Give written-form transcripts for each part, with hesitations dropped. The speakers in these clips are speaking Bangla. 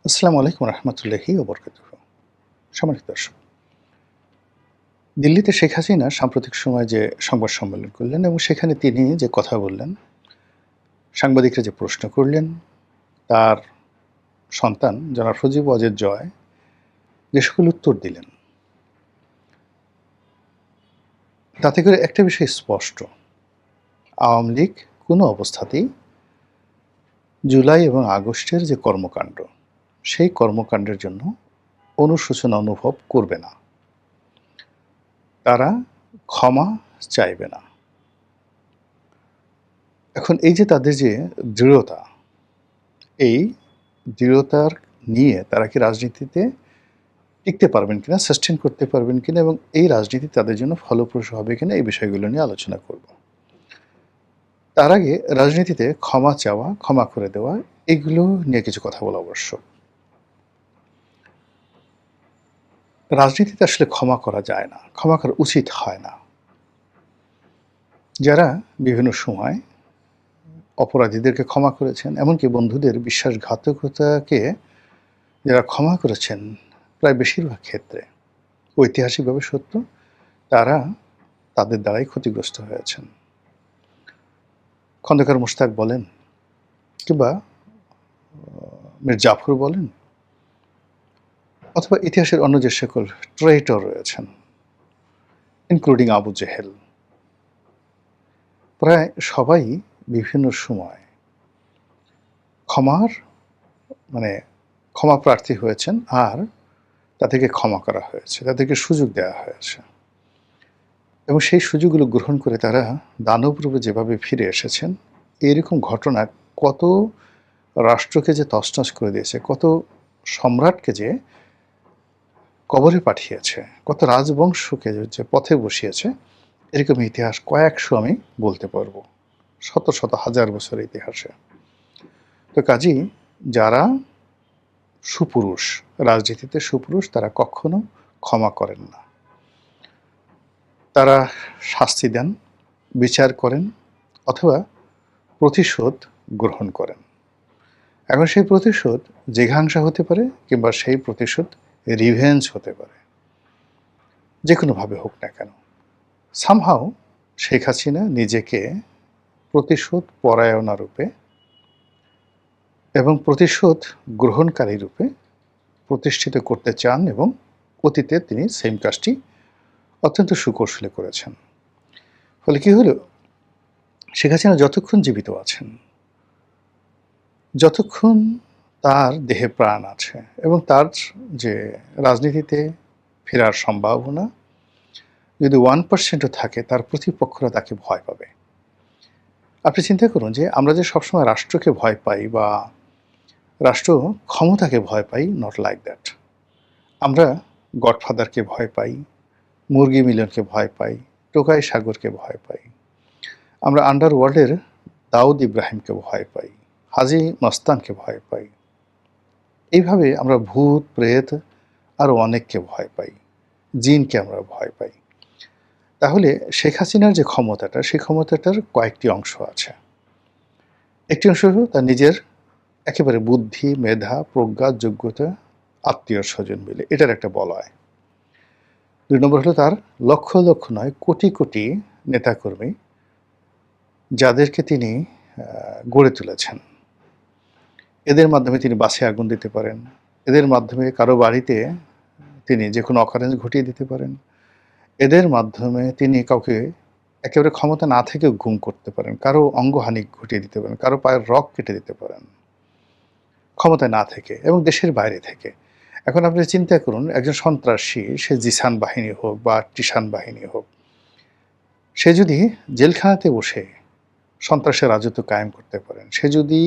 আসসালামু আলাইকুম রহমতুল্লাহি ওয়া বারাকাতুহু। সম্মানিত দর্শক, দিল্লিতে শেখ হাসিনা সাম্প্রতিক সময়ে যে সংবাদ সম্মেলন করলেন এবং সেখানে তিনি যে কথা বললেন, সাংবাদিকরা যে প্রশ্ন করলেন, তার সন্তান জনাব সজীব ওয়াজেদ জয় যে সকল উত্তর দিলেন, তাতে করে একটা বিষয় স্পষ্ট, আওয়ামী লীগ কোনো অবস্থাতেই জুলাই এবং আগস্টের যে কর্মকাণ্ড, সেই কর্মকাণ্ডের জন্য অনুশোচনা অনুভব করবে না। তারা ক্ষমা চাইবে না। এখন এই যে তাদের যে দৃঢ়তা, এই দৃঢ়তার নিয়ে তারা কি রাজনীতিতে টিকতে পারবেন কিনা, সাস্টেইন করতে পারবেন কিনা এবং এই রাজনীতি তাদের জন্য ফলপ্রসূ হবে কিনা, এই বিষয়গুলো নিয়ে আলোচনা করব। তার আগে রাজনীতিতে ক্ষমা চাওয়া, ক্ষমা করে দেওয়া, এগুলো নিয়ে কিছু কথা বলা আবশ্যক। রাজনীতিতে আসলে ক্ষমা করা যায় না, ক্ষমা করা উচিত হয় না। যারা বিভিন্ন সময় অপরাধীদেরকে ক্ষমা করেছেন, এমনকি বন্ধুদের বিশ্বাসঘাতকতাকে যারা ক্ষমা করেছেন, প্রায় বেশিরভাগ ক্ষেত্রে ঐতিহাসিকভাবে সত্য, তারা তাদের দ্বারাই ক্ষতিগ্রস্ত হয়েছেন। খন্দকার মোশতাক বলেন কিংবা মীর জাফর বলেন, অথবা ইতিহাসের অন্য যে সকল ট্রেটর রয়েছেন, ইনক্লুডিং আবু জেহেল, প্রায় সবাই বিভিন্ন সময় ক্ষমার মানে ক্ষমা প্রার্থী হয়েছেন, আর তাদেরকে ক্ষমা করা হয়েছে, তাদেরকে সুযোগ দেওয়া হয়েছে এবং সেই সুযোগগুলো গ্রহণ করে তারা দানব রূপে যেভাবে ফিরে এসেছেন, এরকম ঘটনা কত রাষ্ট্রকে যে তছনছ করে দিয়েছে, কত সম্রাটকে যে কবরে পাঠিয়েছে, কত রাজবংশকে যে পথে বসিয়েছে, এরকম ইতিহাস কয়েকশো আমি বলতে পারবো, শত শত হাজার বছরের ইতিহাসে। তো কাজেই যারা সুপুরুষ, রাজনীতিতে সুপুরুষ, তারা কখনো ক্ষমা করেন না। তারা শাস্তি দেন, বিচার করেন, অথবা প্রতিশোধ গ্রহণ করেন। এখন সেই প্রতিশোধ জিঘাংসা হতে পারে, কিংবা সেই প্রতিশোধ রিভেঞ্জ হতে পারে, যে কোনোভাবে হোক না কেন। সামহাও শেখ হাসিনা নিজেকে প্রতিশোধ পরায়ণা রূপে এবং প্রতিশোধ গ্রহণকারী রূপে প্রতিষ্ঠিত করতে চান এবং অতীতে তিনি সেম কাজটি অত্যন্ত সুকৌশলে করেছেন। ফলে কি হলো, শেখ হাসিনা যতক্ষণ জীবিত আছেন, যতক্ষণ তার দেহে প্রাণ আছে এবং তার যে রাজনীতিতে ফেরার সম্ভাবনা যদি 1%ও থাকে, তার প্রতিপক্ষরা তাকে ভয় পাবে। আপনি চিন্তা করুন যে আমরা যে সবসময় রাষ্ট্রকে ভয় পাই বা রাষ্ট্র ক্ষমতাকে ভয় পাই, নট লাইক দ্যাট। আমরা গডফাদারকে ভয় পাই, মুরগি মিলনকে ভয় পাই, টোকাই সাগরকে ভয় পাই, আমরা আন্ডারওয়ার্ল্ডের দাউদ ইব্রাহিমকে ভয় পাই, হাজি মস্তানকে ভয় পাই। এইভাবে আমরা ভূত প্রেত আরও অনেককে ভয় পাই, জিনকে আমরা ভয় পাই। তাহলে শেখ হাসিনার যে ক্ষমতাটা, সেই ক্ষমতাটার কয়েকটি অংশ আছে। একটি অংশ হলো তার নিজের একেবারে বুদ্ধি, মেধা, প্রজ্ঞা, যোগ্যতা, আত্মীয় স্বজন মিলে, এটার একটা বলয়। 2 নম্বর হলো তার লক্ষ লক্ষ নয়, কোটি কোটি নেতাকর্মী, যাদেরকে তিনি গড়ে তুলেছেন। এদের মাধ্যমে তিনি বাসে আগুন দিতে পারেন, এদের মাধ্যমে কারো বাড়িতে তিনি যে কোনো অকারেন্স ঘটিয়ে দিতে পারেন, এদের মাধ্যমে তিনি কাউকে একেবারে ক্ষমতা না থেকেও গুম করতে পারেন, কারো অঙ্গহানি ঘটিয়ে দিতে পারেন, কারো পায়ের রগ কেটে দিতে পারেন ক্ষমতায় না থেকে এবং দেশের বাইরে থেকে। এখন আপনি চিন্তা করুন, একজন সন্ত্রাসী, সে জিসান বাহিনী হোক বা টিসান বাহিনী হোক, সে যদি জেলখানাতে বসে সন্ত্রাসের রাজত্ব কায়েম করতে পারেন, সে যদি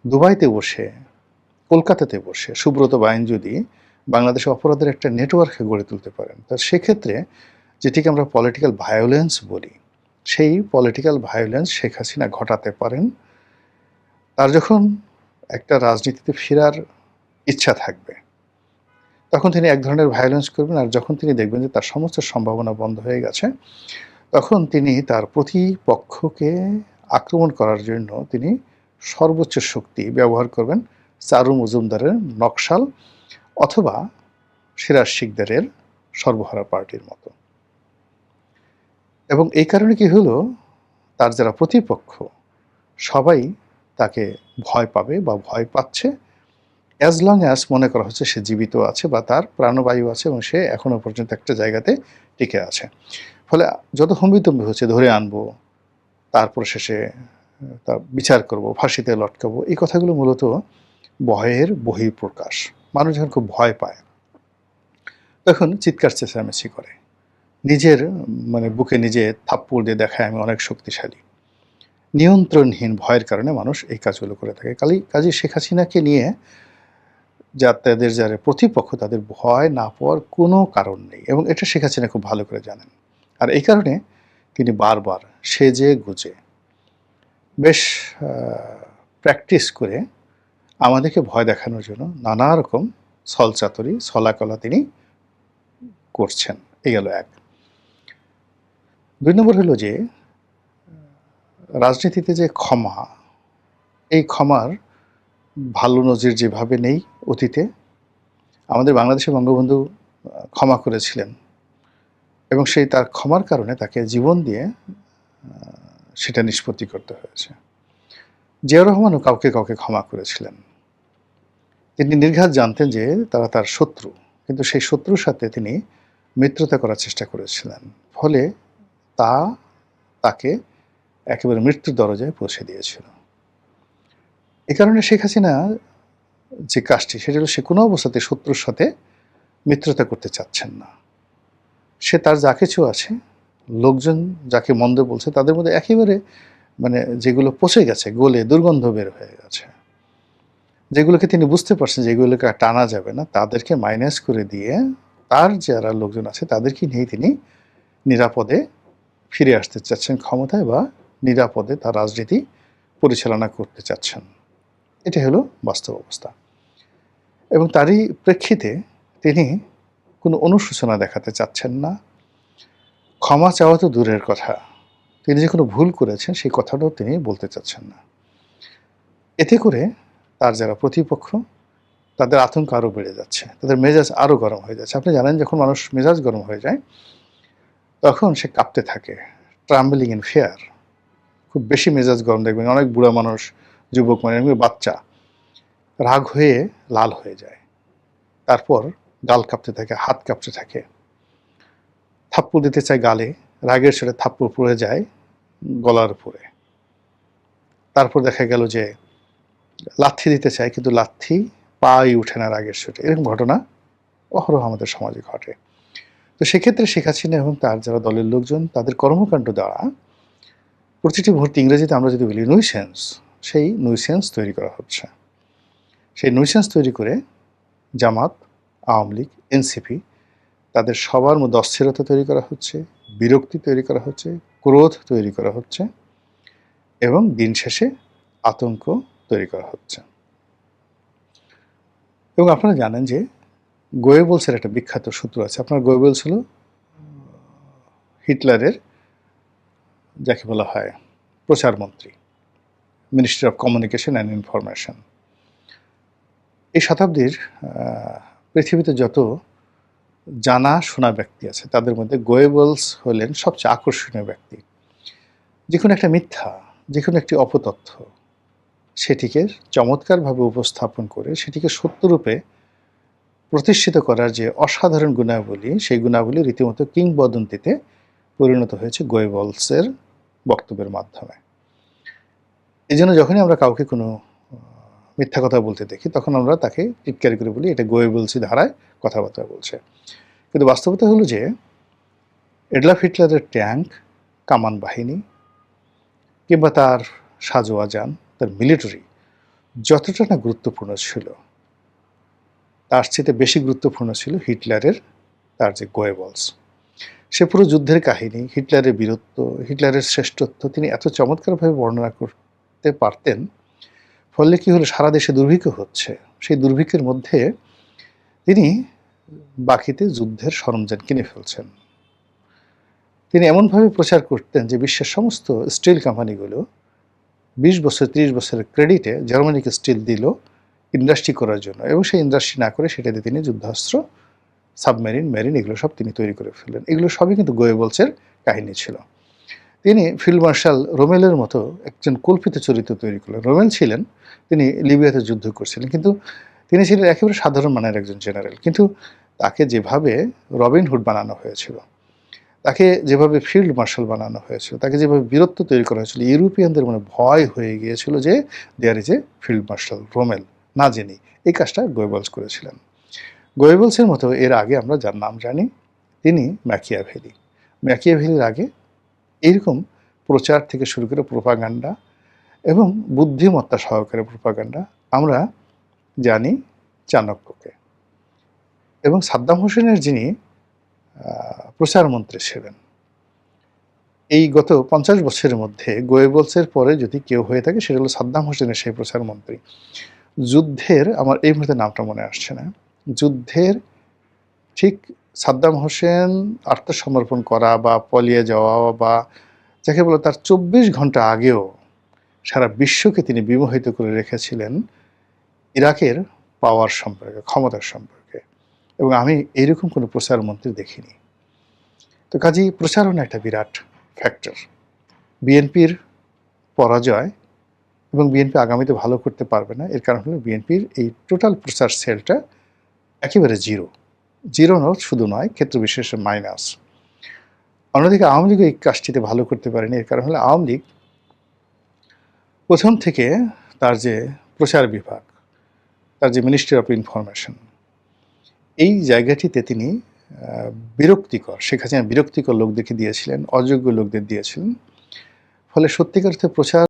দুবাইতে বসে, কলকাতাতে বসে সুব্রত বাইন যদি বাংলাদেশে অপরাধের একটা নেটওয়ার্ক গড়ে তুলতে পারেন, তা সেক্ষেত্রে যেটিকে আমরা পলিটিক্যাল ভায়োলেন্স বলি, সেই পলিটিক্যাল ভায়োলেন্স শেখ হাসিনা ঘটাতে পারেন। তার যখন একটা রাজনীতিতে ফেরার ইচ্ছা থাকবে, তখন তিনি এক ধরনের ভায়োলেন্স করবেন, আর যখন তিনি দেখবেন যে তার সমস্ত সম্ভাবনা বন্ধ হয়ে গেছে, তখন তিনি তার প্রতিপক্ষকে আক্রমণ করার জন্য তিনি সর্বোচ্চ শক্তি ব্যবহার করবেন, চারু মজুমদারের নকশাল অথবা সিরাজ শিকদারের সর্বহারা পার্টির মতো। এবং এই কারণে কি হলো, তার যারা প্রতিপক্ষ সবাই তাকে ভয় পাবে বা ভয় পাচ্ছে, অ্যাজ লং অ্যাজ মনে করা হচ্ছে সে জীবিত আছে বা তার প্রাণবায়ু আছে এবং সে এখনো পর্যন্ত একটা জায়গাতে টিকে আছে। ফলে যত হম্বিতম্বি হচ্ছে, ধরে আনবো, তারপর শেষে তার বিচার করব, ফাঁসিতে লটকাবো, এই কথাগুলো মূলত ভয়ের বহিঃপ্রকাশ। মানুষ যখন খুব ভয় পায় তখন চিৎকার চেঁচামেচি করে, নিজের বুকে নিজে থাপ্পড় দিয়ে দেখায় আমি অনেক শক্তিশালী। নিয়ন্ত্রণহীন ভয়ের কারণে মানুষ এই কাজগুলো করে থাকে। কাজী শেখ হাসিনাকে নিয়ে তাদের যারা প্রতিপক্ষ তাদের ভয় না পাওয়ার কোনো কারণ নেই, এবং এটা শেখ হাসিনা খুব ভালো করে জানেন। আর এই কারণে তিনি বারবার সেজে গুজে বেশ প্র্যাকটিস করে আমাদেরকে ভয় দেখানোর জন্য নানা রকম ছলচাতুরি ছলাকলা তিনি করছেন। এই গেল এক। 2 নম্বর হলো যে রাজনীতিতে যে ক্ষমা, এই ক্ষমার ভালো নজির যেভাবে নেই অতীতে, আমাদের বাংলাদেশে বঙ্গবন্ধু ক্ষমা করেছিলেন এবং সেই তার ক্ষমার কারণে তাকে জীবন দিয়ে সেটা নিষ্পত্তি করতে হয়েছে। জিয়াউর রহমানও কাউকে কাউকে ক্ষমা করেছিলেন। তিনি নির্ঘাত জানতেন যে তারা তার শত্রু, কিন্তু সেই শত্রুর সাথে তিনি মিত্রতা করার চেষ্টা করেছিলেন, ফলে তাকে একেবারে মৃত্যুর দরজায় পৌঁছে দিয়েছিল। এ কারণে শেখ হাসিনা যে কাজটি, সেটা হলো সে কোনো অবস্থাতে শত্রুর সাথে মিত্রতা করতে চাচ্ছেন না। সে তার যা কিছু আছে, লোকজন যাকে মন্দ বলছে তাদের মধ্যে একেবারে যেগুলো পচে গেছে, গলে দুর্গন্ধ বের হয়ে গেছে, যেগুলোকে তিনি বুঝতে পারছেন যে এগুলোকে টানা যাবে না, তাদেরকে মাইনাস করে দিয়ে তার যারা লোকজন আছে তাদেরকে নিয়ে তিনি নিরাপদে ফিরে আসতে চাচ্ছেন ক্ষমতায়, বা নিরাপদে তার রাজনীতি পরিচালনা করতে চাচ্ছেন। এটা হলো বাস্তব অবস্থা। এবং তারই প্রেক্ষিতে তিনি কোনো অনুশোচনা দেখাতে চাচ্ছেন না। ক্ষমা চাওয়া তো দূরের কথা, তিনি যে কোনো ভুল করেছেন সেই কথাটাও তিনি বলতে চাচ্ছেন না। এতে করে তার যারা প্রতিপক্ষ তাদের আতঙ্ক আরও বেড়ে যাচ্ছে, তাদের মেজাজ আরও গরম হয়ে যাচ্ছে। আপনি জানেন, যখন মানুষ মেজাজ গরম হয়ে যায় তখন সে কাঁপতে থাকে, ট্রাম্বলিং ইন ফিয়ার। খুব বেশি মেজাজ গরম দেখবেন অনেক বুড়া মানুষ, যুবক বাচ্চা রাগ হয়ে লাল হয়ে যায়, তারপর গাল কাঁপতে থাকে, হাত কাঁপতে থাকে, থাপ্পড় দিতে চায় গালে, রাগের সাথে থাপ্পড় পড়ে যায় গলার উপরে। তারপর দেখা গেল যে লাথি দিতে চায়, কিন্তু লাথি পাই উঠে না রাগের সাথে। এরকম ঘটনা অহরহ আমাদের সমাজে ঘটে। তো সেক্ষেত্রে শেখ হাসিনা এবং তার যারা দলের লোকজন, তাদের কর্মকাণ্ড দ্বারা প্রতিটি মুহূর্তে, ইংরেজিতে আমরা যদি বলি নুইসেন্স, সেই নুইসেন্স তৈরি করা হচ্ছে। সেই নুইসেন্স তৈরি করে জামাত, আওয়ামী লীগ, এনসিপি, তাদের সবার মধ্যে অস্থিরতা তৈরি করা হচ্ছে, বিরক্তি তৈরি করা হচ্ছে, ক্রোধ তৈরি করা হচ্ছে, এবং দিন শেষে আতঙ্ক তৈরি করা হচ্ছে। এবং আপনারা জানেন যে গোয়েবলসের একটা বিখ্যাত সূত্র আছে। আপনার গোয়েবলস হলো হিটলারের যাকে বলা হয় প্রচারমন্ত্রী, ministry of communication and information. এই শতাব্দীর পৃথিবীতে যত জানা শোনা ব্যক্তি আছে তাদের মধ্যে গোয়েবলস হলেন সবচেয়ে আকর্ষণীয় ব্যক্তি। যে কোনো একটা মিথ্যা, যে কোনো একটি অপতথ্য, সেটিকে চমৎকারভাবে উপস্থাপন করে সেটিকে সত্যরূপে প্রতিষ্ঠিত করার যে অসাধারণ গুণাবলী, সেই গুণাবলী রীতিমতো কিংবদন্তিতে পরিণত হয়েছে গোয়েবলসের বক্তব্যের মাধ্যমে। এই জন্য যখনই আমরা কাউকে কোনো মিথ্যা কথা বলতে দেখি, তখন আমরা তাকে টিটকারি করে বলি এটা গোয়েবলসি ধারায় কথাবার্তা বলছে। কিন্তু বাস্তবতা হলো যে এডলফ হিটলারের ট্যাঙ্ক, কামান বাহিনী কিংবা তার সাজোয়া যান, তার মিলিটারি যতটা না গুরুত্বপূর্ণ ছিল, তার চেয়ে বেশি গুরুত্বপূর্ণ ছিল হিটলারের তার যে গোয়েবলস। সে পুরো যুদ্ধের কাহিনী, হিটলারের বীরত্ব, হিটলারের শ্রেষ্ঠত্ব তিনি এত চমৎকারভাবে বর্ণনা করতে পারতেন। ফলে কি হলো, সারা দেশে দুর্ভিক্ষ হচ্ছে, সেই দুর্ভিক্ষের মধ্যে তিনি বাকিতে যুদ্ধের সরঞ্জাম কিনে ফেলছেন। তিনি এমনভাবে প্রচার করতেন যে বিশ্বের সমস্ত স্টিল কোম্পানিগুলো 20 বছর 30 বছরের ক্রেডিটে জার্মানিকে স্টিল দিল ইন্ডাস্ট্রি করার জন্য, এবং সেই ইন্ডাস্ট্রি না করে সেটাতে তিনি যুদ্ধাস্ত্র, সাবমেরিন, মেরিন এগুলো সব তিনি তৈরি করে ফেললেন। এগুলো সবই কিন্তু গোয়েবলসের কাহিনী ছিল। তিনি ফিল্ড মার্শাল রোমেলের মতো একজন কল্পিত চরিত্র তৈরি করলেন। রোমেল ছিলেন, তিনি লিবিয়াতে যুদ্ধ করছিলেন, কিন্তু তিনি ছিলেন একেবারে সাধারণ মানের একজন জেনারেল। কিন্তু তাকে যেভাবে রবিন হুড বানানো হয়েছিল, তাকে যেভাবে ফিল্ড মার্শাল বানানো হয়েছিল, তাকে যেভাবে বীরত্ব তৈরি করা হয়েছিল, ইউরোপিয়ানদের মনে ভয় হয়ে গিয়েছিল যে there is a field marshal Rommel, না জেনে এই কাজটা গোয়েবলস করেছিলেন। গোয়েবলসের মতো এর আগে আমরা যার নাম জানি, তিনি ম্যাকিয়াভেলি। ম্যাকিয়াভেলির আগে এইরকম প্রচার থেকে শুরু করে প্রোপাগান্ডা এবং বুদ্ধিমত্তা সহকারে প্রোপাগান্ডা আমরা জানি চাণক্যকে। এবং সাদ্দাম হোসেনের যিনি প্রচারমন্ত্রী ছিলেন, এই গত 50 বছরের মধ্যে গোয়েবলসের পরে যদি কেউ হয়ে থাকে সেটা হলো সাদ্দাম হোসেনের সেই প্রচারমন্ত্রী। যুদ্ধের, আমার এই মুহূর্তে নামটা মনে আসছে না, যুদ্ধের ঠিক সাদ্দাম হোসেন আত্মসমর্পণ করা বা পলিয়ে যাওয়া বা যাকে বলে তার 24 ঘন্টা আগেও সারা বিশ্বকে তিনি বিমোহিত করে রেখেছিলেন ইরাকের পাওয়ার সম্পর্কে, ক্ষমতার সম্পর্কে। এবং আমি এইরকম কোনো প্রচারমন্ত্রী দেখিনি। তো কাজেই প্রচারণা একটা বিরাট ফ্যাক্টর। বিএনপির পরাজয় এবং বিএনপি আগামীতে ভালো করতে পারবে না, এর কারণ হলো বিএনপির এই টোটাল প্রচার সেলটা একেবারে জিরো। জিরো শুধু নয়, ক্ষেত্র বিশেষে মাইনাস। অন্যদিকে আওয়ামী লীগ এই কাজটিতে ভালো করতে পারেনি, এর কারণ হলো আওয়ামী লীগ প্রথম থেকে তার যে প্রচার বিভাগ, তার যে মিনিস্ট্রি অফ ইনফরমেশন, এই জায়গাটিতে তিনি বিরক্তিকর, শেখ হাসিনা বিরক্তিকর লোকদেরকে দিয়েছিলেন, অযোগ্য লোকদের দিয়েছিলেন। ফলে সত্যিকার অর্থে প্রচার